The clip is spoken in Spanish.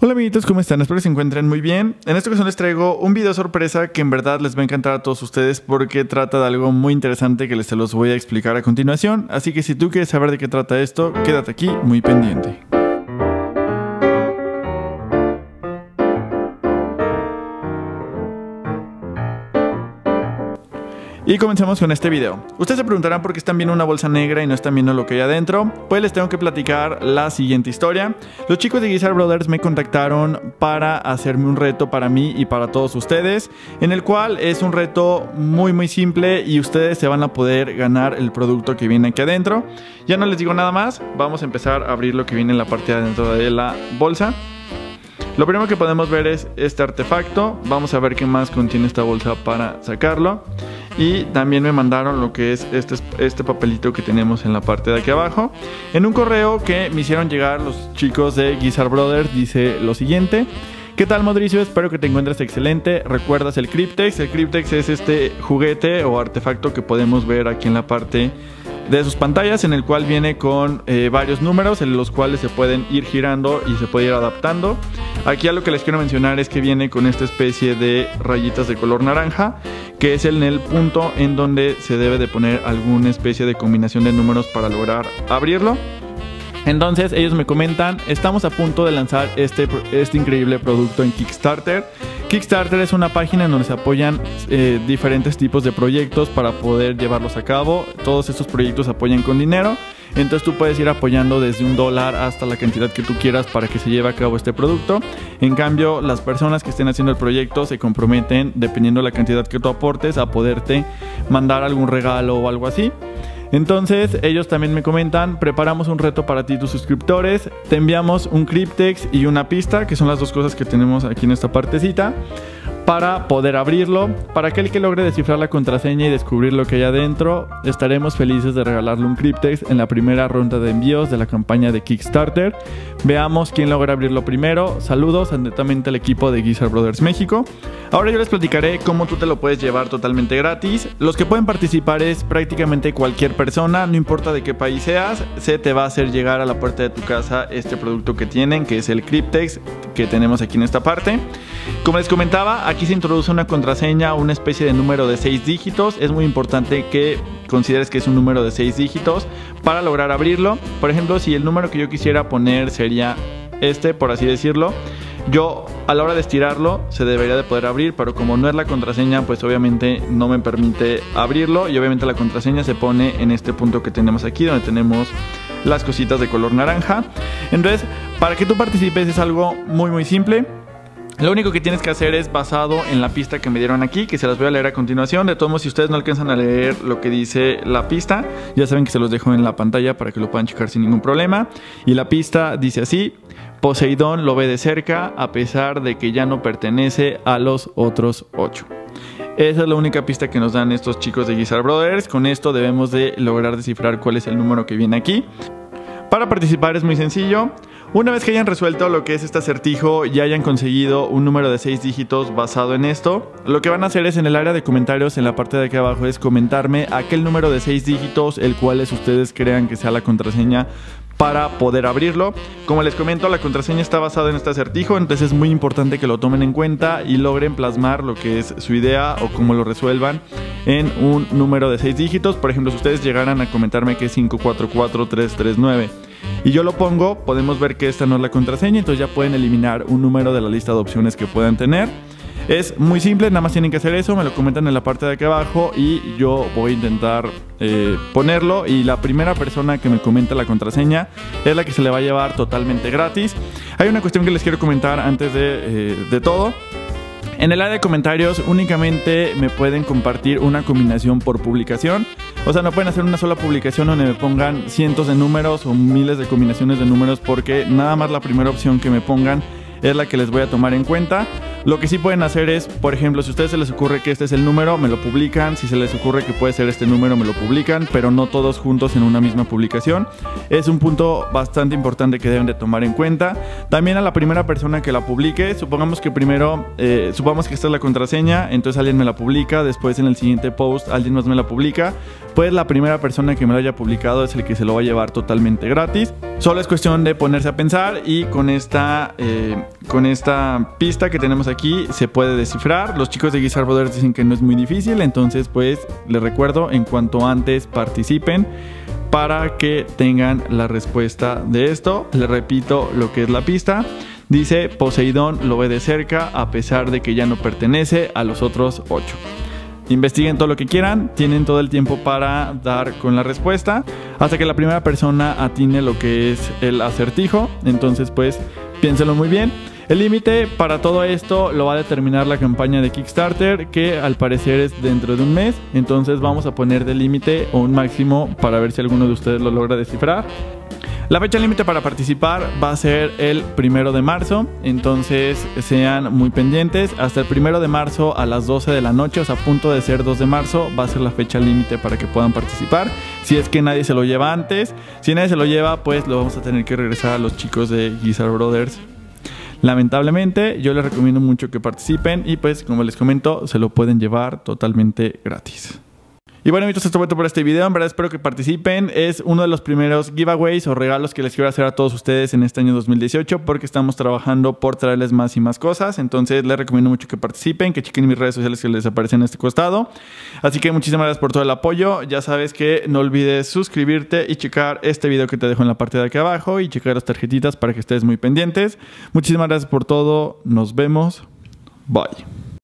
Hola amiguitos, ¿cómo están? Espero que se encuentren muy bien. En esta ocasión les traigo un video sorpresa que en verdad les va a encantar a todos ustedes porque trata de algo muy interesante que se los voy a explicar a continuación. Así que si tú quieres saber de qué trata esto, quédate aquí muy pendiente. Y comenzamos con este video. Ustedes se preguntarán por qué están viendo una bolsa negra y no están viendo lo que hay adentro. Pues les tengo que platicar la siguiente historia. Los chicos de Guisar Brothers me contactaron para hacerme un reto para mí y para todos ustedes, en el cual es un reto muy simple y ustedes se van a poder ganar el producto que viene aquí adentro. Ya no les digo nada más, vamos a empezar a abrir lo que viene en la parte de adentro de la bolsa. Lo primero que podemos ver es este artefacto. Vamos a ver qué más contiene esta bolsa para sacarlo. Y también me mandaron lo que es este papelito que tenemos en la parte de aquí abajo. En un correo que me hicieron llegar los chicos de Guisar Brothers dice lo siguiente: ¿qué tal, Modricio? Espero que te encuentres excelente. ¿Recuerdas el Cryptex? El Cryptex es este juguete o artefacto que podemos ver aquí en la parte de sus pantallas, en el cual viene con varios números en los cuales se pueden ir girando y se puede ir adaptando. Aquí a lo que les quiero mencionar es que viene con esta especie de rayitas de color naranja, que es en el punto en donde se debe de poner alguna especie de combinación de números para lograr abrirlo. Entonces ellos me comentan: estamos a punto de lanzar este increíble producto en Kickstarter. Kickstarter es una página en donde se apoyan diferentes tipos de proyectos para poder llevarlos a cabo. Todos estos proyectos apoyan con dinero. Entonces tú puedes ir apoyando desde $1 hasta la cantidad que tú quieras para que se lleve a cabo este producto. En cambio, las personas que estén haciendo el proyecto se comprometen, dependiendo de la cantidad que tú aportes, a poderte mandar algún regalo o algo así. Entonces ellos también me comentan: preparamos un reto para ti y tus suscriptores, te enviamos un Cryptex y una pista, que son las dos cosas que tenemos aquí en esta partecita, para poder abrirlo. Para aquel que logre descifrar la contraseña y descubrir lo que hay adentro, estaremos felices de regalarle un Cryptex en la primera ronda de envíos de la campaña de Kickstarter. Veamos quién logra abrirlo primero. Saludos atentamente al equipo de Guisar Brothers México. Ahora yo les platicaré cómo tú te lo puedes llevar totalmente gratis. Los que pueden participar es prácticamente cualquier persona, no importa de qué país seas. Se te va a hacer llegar a la puerta de tu casa este producto que tienen, que es el Cryptex que tenemos aquí en esta parte. Como les comentaba, aquí se introduce una contraseña, una especie de número de 6 dígitos. Es muy importante que consideres que es un número de 6 dígitos para lograr abrirlo. Por ejemplo, si el número que yo quisiera poner sería este, por así decirlo, yo a la hora de estirarlo se debería de poder abrir, pero como no es la contraseña, pues obviamente no me permite abrirlo. Y obviamente la contraseña se pone en este punto que tenemos aquí, donde tenemos las cositas de color naranja. Entonces, para que tú participes es algo muy simple. Lo único que tienes que hacer es basado en la pista que me dieron aquí, que se las voy a leer a continuación. De todos modos, si ustedes no alcanzan a leer lo que dice la pista, ya saben que se los dejo en la pantalla para que lo puedan checar sin ningún problema. Y la pista dice así: Poseidón lo ve de cerca a pesar de que ya no pertenece a los otros 8. Esa es la única pista que nos dan estos chicos de Guisar Brothers. Con esto debemos de lograr descifrar cuál es el número que viene aquí. Para participar es muy sencillo. Una vez que hayan resuelto lo que es este acertijo y hayan conseguido un número de 6 dígitos basado en esto, lo que van a hacer es, en el área de comentarios, en la parte de aquí abajo, es comentarme aquel número de 6 dígitos, el cual ustedes crean que sea la contraseña para poder abrirlo. Como les comento, la contraseña está basada en este acertijo, entonces es muy importante que lo tomen en cuenta y logren plasmar lo que es su idea o cómo lo resuelvan en un número de 6 dígitos. Por ejemplo, si ustedes llegaran a comentarme que es 544339 y yo lo pongo, podemos ver que esta no es la contraseña, entonces ya pueden eliminar un número de la lista de opciones que puedan tener. Es muy simple, nada más tienen que hacer eso, me lo comentan en la parte de aquí abajo y yo voy a intentar ponerlo. Y la primera persona que me comenta la contraseña es la que se le va a llevar totalmente gratis. Hay una cuestión que les quiero comentar antes de todo. En el área de comentarios únicamente me pueden compartir una combinación por publicación. O sea, no pueden hacer una sola publicación donde me pongan cientos de números o miles de combinaciones de números, porque nada más la primera opción que me pongan es la que les voy a tomar en cuenta. Lo que sí pueden hacer es, por ejemplo, si a ustedes se les ocurre que este es el número, me lo publican. Si se les ocurre que puede ser este número, me lo publican, pero no todos juntos en una misma publicación. Es un punto bastante importante que deben de tomar en cuenta. También a la primera persona que la publique, supongamos que primero, supongamos que esta es la contraseña, entonces alguien me la publica, después en el siguiente post alguien más me la publica, pues la primera persona que me lo haya publicado es el que se lo va a llevar totalmente gratis. Solo es cuestión de ponerse a pensar y con esta pista que tenemos aquí se puede descifrar. Los chicos de Guizar Brothers dicen que no es muy difícil, entonces pues les recuerdo, en cuanto antes participen para que tengan la respuesta de esto. Les repito lo que es la pista. Dice: Poseidón lo ve de cerca a pesar de que ya no pertenece a los otros 8. Investiguen todo lo que quieran, tienen todo el tiempo para dar con la respuesta hasta que la primera persona atine lo que es el acertijo. Entonces pues piénsenlo muy bien. El límite para todo esto lo va a determinar la campaña de Kickstarter, que al parecer es dentro de un mes. Entonces vamos a poner de límite un máximo para ver si alguno de ustedes lo logra descifrar. La fecha límite para participar va a ser el 1 de marzo, entonces sean muy pendientes. Hasta el 1 de marzo a las 12 de la noche, o sea, a punto de ser 2 de marzo, va a ser la fecha límite para que puedan participar. Si es que nadie se lo lleva antes, si nadie se lo lleva, pues lo vamos a tener que regresar a los chicos de Guizar Brothers. Lamentablemente, yo les recomiendo mucho que participen y pues, como les comento, se lo pueden llevar totalmente gratis. Y bueno, amigos, esto fue todo por este video. En verdad espero que participen. Es uno de los primeros giveaways o regalos que les quiero hacer a todos ustedes en este año 2018, porque estamos trabajando por traerles más y más cosas. Entonces les recomiendo mucho que participen, que chequen mis redes sociales que les aparecen en este costado. Así que muchísimas gracias por todo el apoyo. Ya sabes que no olvides suscribirte y checar este video que te dejo en la parte de aquí abajo y checar las tarjetitas para que estés muy pendientes. Muchísimas gracias por todo. Nos vemos. Bye.